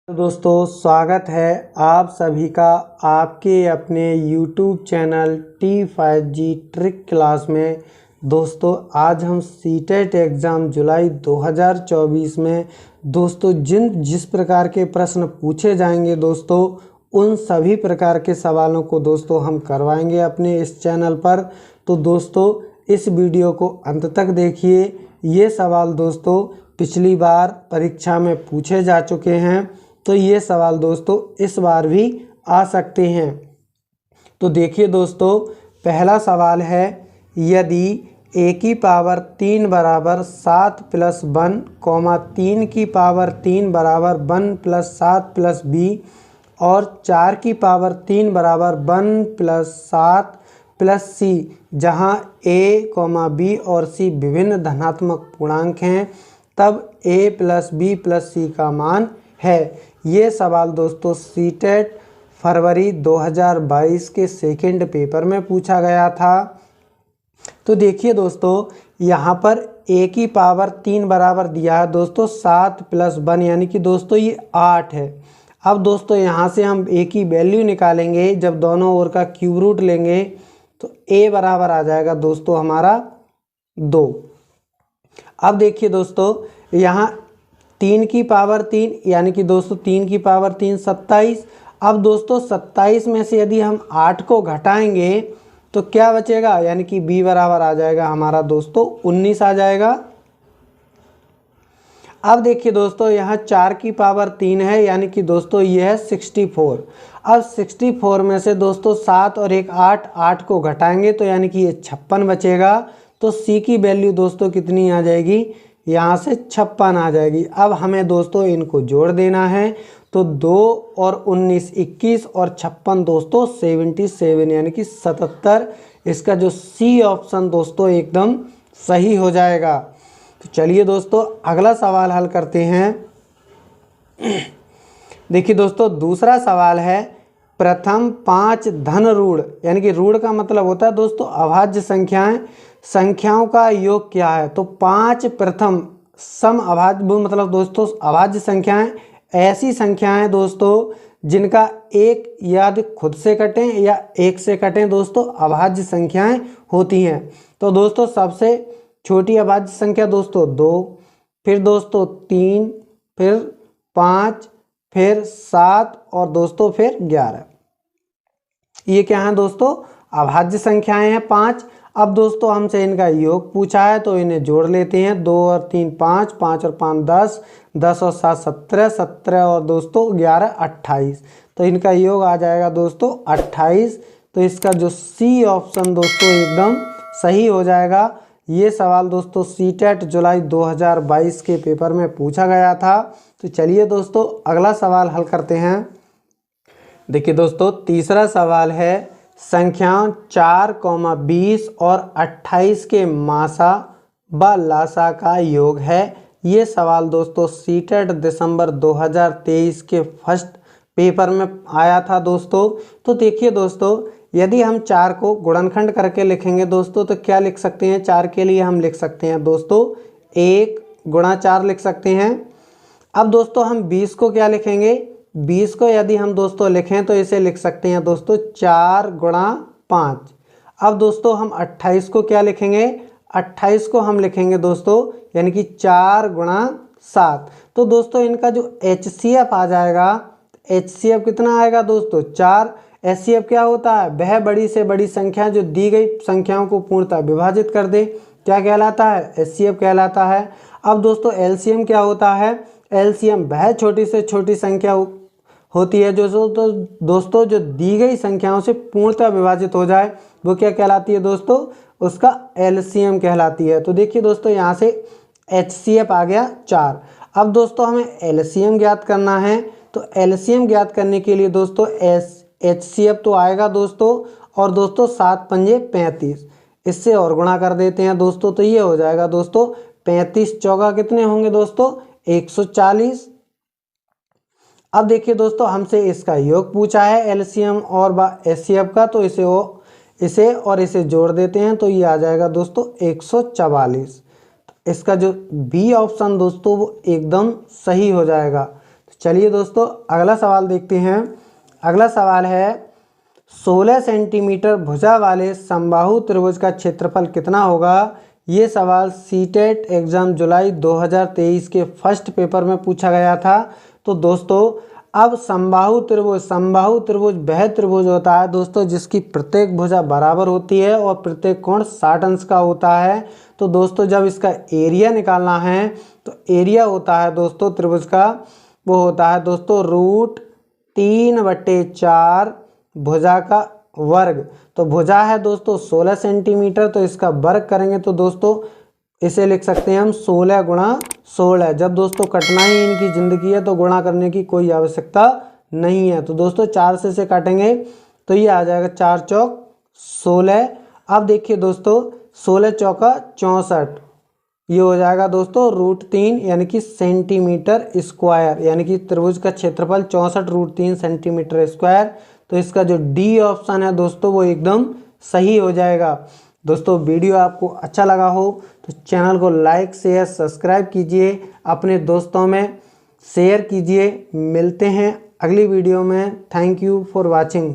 दोस्तों स्वागत है आप सभी का आपके अपने YouTube channel T5G trick class में। दोस्तों आज हम सीटेट एग्ज़ाम जुलाई 2024 में दोस्तों जिस प्रकार के प्रश्न पूछे जाएंगे दोस्तों उन सभी प्रकार के सवालों को दोस्तों हम करवाएंगे अपने इस चैनल पर। तो दोस्तों इस वीडियो को अंत तक देखिए। ये सवाल दोस्तों पिछली बार परीक्षा में पूछे जा चुके हैं, तो ये सवाल दोस्तों इस बार भी आ सकते हैं। तो देखिए दोस्तों पहला सवाल है, यदि a की पावर 3 बराबर 7 प्लस 1, 3 की पावर 3 बराबर 1 प्लस 7 प्लस b और 4 की पावर 3 बराबर 1 प्लस 7 प्लस c, जहाँ a, b और c विभिन्न धनात्मक पूर्णांक हैं, तब a plus b plus c का मान है। ये सवाल दोस्तों सीटेट फरवरी 2022 के सेकंड पेपर में पूछा गया था। तो देखिए दोस्तों यहाँ पर a की पावर 3 बराबर दिया है दोस्तों 7 प्लस 1, यानी कि दोस्तों ये 8 है। अब दोस्तों यहाँ से हम a की वैल्यू निकालेंगे, जब दोनों ओर का क्यूब रूट लेंगे तो a बराबर आ जाएगा दोस्तों हमारा 2। अब देखिए दोस्तों यहाँ 3 की पावर 3 यानी कि दोस्तों 3 की पावर 3 27। अब दोस्तों 27 में से यदि हम 8 को घटाएंगे तो क्या बचेगा, यानी कि b बराबर आ जाएगा हमारा दोस्तों 19 आ जाएगा। अब देखिए दोस्तों यहाँ 4 की पावर 3 है, यानी कि दोस्तों ये है 64। अब 64 में से दोस्तों 7 और एक 8 को घटाएंगे तो यानी कि ये 56 बचेगा। तो c की वैल्यू दोस्तों कितनी आ जाएगी, यहाँ से 56 आ जाएगी। अब हमें दोस्तों इनको जोड़ देना है, तो 2 और 19 21 और 56 दोस्तों 77 यानी कि 77। इसका जो सी ऑप्शन दोस्तों एकदम सही हो जाएगा। तो चलिए दोस्तों अगला सवाल हल करते हैं। देखिए दोस्तों दूसरा सवाल है, प्रथम 5 धन ऋण, यानी कि ऋण का मतलब होता है दोस्तों अभाज्य संख्याओं का योग क्या है। तो 5 प्रथम सम अभाज्य मतलब दोस्तों अभाज्य संख्याएं ऐसी संख्याएं दोस्तों जिनका एक या अधिक खुद से कटें या एक से कटें दोस्तों अभाज्य संख्याएं होती हैं। तो दोस्तों सबसे छोटी अभाज्य संख्या दोस्तों 2, फिर दोस्तों 3, फिर 5, फिर 7 और दोस्तों फिर 11। ये क्या है दोस्तों, अभाज्य संख्याएं हैं 5। अब दोस्तों हमसे इनका योग पूछा है तो इन्हें जोड़ लेते हैं। 2 और 3 5, 5 और 5 10, 10 और 7 17, 17 और दोस्तों 11 28। तो इनका योग आ जाएगा दोस्तों 28। तो इसका जो सी ऑप्शन दोस्तों एकदम सही हो जाएगा। ये सवाल दोस्तों सीटेट जुलाई 2022 के पेपर में पूछा गया था। तो चलिए दोस्तों अगला सवाल हल करते हैं। देखिए दोस्तों तीसरा सवाल है, संख्याओं 4, 20 और 28 के मासा व लासा का योग है। ये सवाल दोस्तों सीटेट दिसंबर 2023 के फर्स्ट पेपर में आया था दोस्तों। तो देखिए दोस्तों यदि हम 4 को गुणनखंड करके लिखेंगे दोस्तों तो क्या लिख सकते हैं, 4 के लिए हम लिख सकते हैं दोस्तों 1 गुणा 4 लिख सकते हैं। अब दोस्तों हम 20 को क्या लिखेंगे, 20 को यदि हम दोस्तों लिखें तो इसे लिख सकते हैं दोस्तों 4 गुणा 5। अब दोस्तों हम 28 को क्या लिखेंगे, 28 को हम लिखेंगे दोस्तों यानी कि 4 गुणा 7। तो दोस्तों इनका जो HCF आ जाएगा, HCF कितना आएगा दोस्तों 4। HCF क्या होता है, वह बड़ी से बड़ी संख्या जो दी गई संख्याओं को पूर्णतः विभाजित कर दे, क्या कहलाता है, HCF कहलाता है। अब दोस्तों LCM क्या होता है, LCM वह छोटी से छोटी संख्या होती है जो दोस्तों जो दी गई संख्याओं से पूर्णतः विभाजित हो जाए, वो क्या कहलाती है दोस्तों, उसका LCM कहलाती है। तो देखिए दोस्तों यहाँ से HCF आ गया 4। अब दोस्तों हमें LCM ज्ञात करना है। तो LCM ज्ञात करने के लिए दोस्तों HCF तो आएगा दोस्तों, और दोस्तों 7 पंजे 35, इससे और गुणा कर देते हैं दोस्तों। तो ये हो जाएगा दोस्तों 35 चौका कितने होंगे दोस्तों 140। अब देखिए दोस्तों हमसे इसका योग पूछा है LCM और HCF का, तो इसे और इसे जोड़ देते हैं तो ये आ जाएगा दोस्तों 144। इसका जो बी ऑप्शन दोस्तों वो एकदम सही हो जाएगा। चलिए दोस्तों अगला सवाल देखते हैं। अगला सवाल है 16 सेंटीमीटर भुजा वाले समबाहु त्रिभुज का क्षेत्रफल कितना होगा। ये सवाल सीटेट एग्ज़ाम जुलाई 2023 के फर्स्ट पेपर में पूछा गया था। तो दोस्तों अब समबाहु त्रिभुज वह त्रिभुज होता है दोस्तों जिसकी प्रत्येक भुजा बराबर होती है और प्रत्येक कोण 60 अंश का होता है। तो दोस्तों जब इसका एरिया निकालना है तो एरिया होता है दोस्तों त्रिभुज का, वो होता है दोस्तों √3/4 भुजा का वर्ग। तो भुजा है दोस्तों 16 सेंटीमीटर, तो इसका वर्ग करेंगे तो दोस्तों इसे लिख सकते हैं हम 16 × 16। जब दोस्तों कटना ही इनकी ज़िंदगी है तो गुणा करने की कोई आवश्यकता नहीं है। तो दोस्तों 4 से काटेंगे तो ये आ जाएगा 4 चौक 16। अब देखिए दोस्तों 16 चौका 64, ये हो जाएगा दोस्तों √3 यानी कि सेंटीमीटर स्क्वायर, यानी कि त्रिभुज का क्षेत्रफल 64 √3 सेंटीमीटर स्क्वायर। तो इसका जो डी ऑप्शन है दोस्तों वो एकदम सही हो जाएगा। दोस्तों वीडियो आपको अच्छा लगा हो तो चैनल को लाइक शेयर सब्सक्राइब कीजिए, अपने दोस्तों में शेयर कीजिए। मिलते हैं अगली वीडियो में। Thank you for watching.